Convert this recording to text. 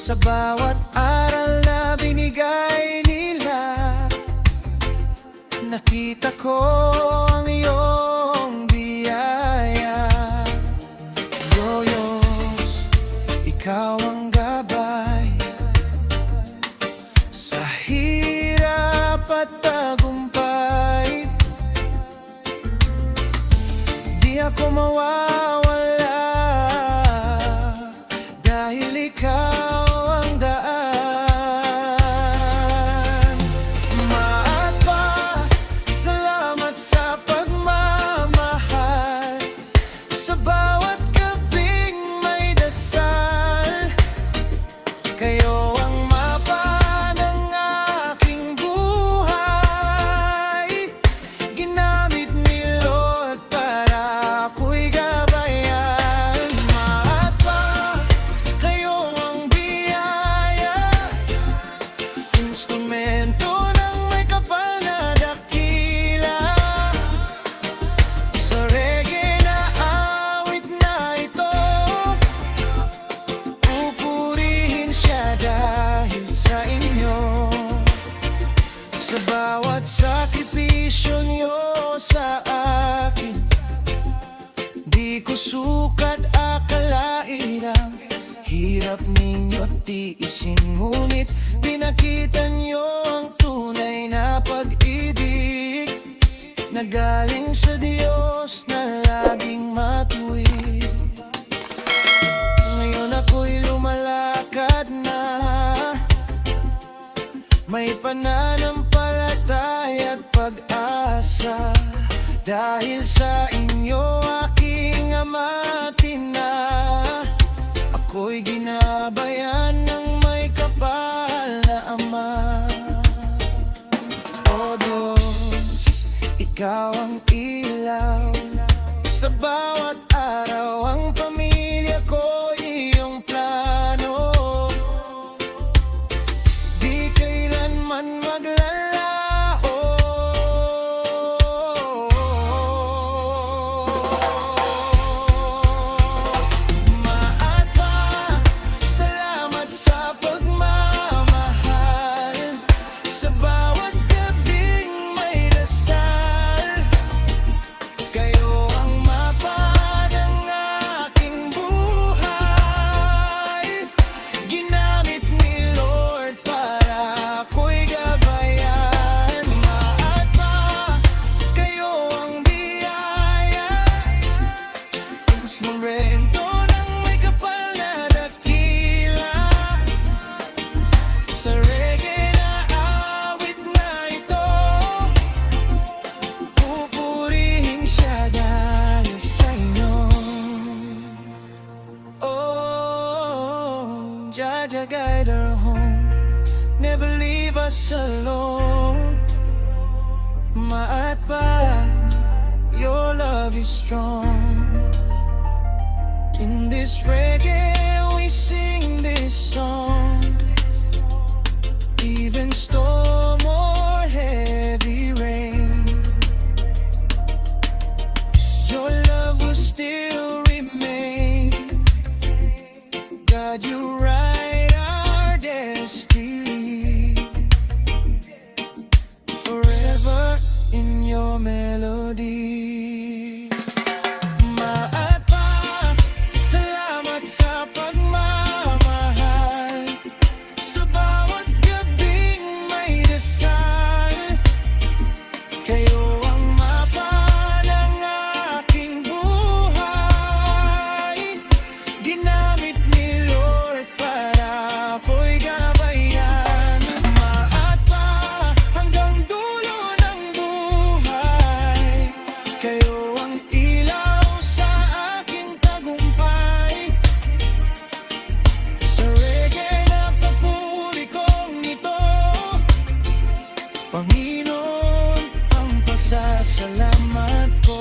Sa bawat aral na binigay nila, nakita ko ang iyong biyaya. Yoyos, ikaw ang gabay sa hirap at tagumpay. Di ako mawawala dahil ikaw ang daan. Mahal pa, salamat sa pagmamahal. Sa bawat gabing may dasal, kayo ang mapa ng aking buhay. Ginamit ni Lord para ako'y gabayan. Mahal pa, kayo ang biyaya, instrumento ng may kapal na dakila. Sa reggae na awit na ito, pupurihin siya dahil sa inyo. Sa bawat sakripisyo niyo sa akin, di ko sukat akalain ang hirap ninyo't tiisin. Ngunit pinakita niyo ang tunay na pag-ibig na galing sa Diyos na laging matuwid. Ngayon ako'y lumalakad na, may pananampalataya at pag-asa. Dahil sa inyo aking Ama at Ina, ako'y ginabayan ng may kapal na Ama. O Diyos, ikaw ang ilaw sa bawat araw. Ang pamilya ko iyong plano, di kailanman maglalaho. Mahal pa, salamat sa pagmamahal. Sa bawat gabing may dasal, kayo ang mapa ng aking buhay. Ginamit ni Lord para ako'y gabayan. Mahal pa, kayo ang biyaya, instrumento ng may kapal na dakila. Sa reggae na awit na ito, pupurihin siya dahil sa inyo. Oh, Jaja, guide our home, never leave us alone. Maat pa, your love is strong. In this reggae we sing this song, even storm or heavy rain, your love will still remain. God, you write our destiny forever in your melody. Mahal pa, salamat sa pagmamahal. Sa bawat gabing may dasal, kayo ang mapa ng aking buhay. Ginamit ni Lord para ako'y gabayan. Mahal pa, hanggang dulo ng buhay, kayo ang ilaw sa aking tagumpay. Sa reggae na papuri kong ito, Panginoon, ang pasasalamat ko.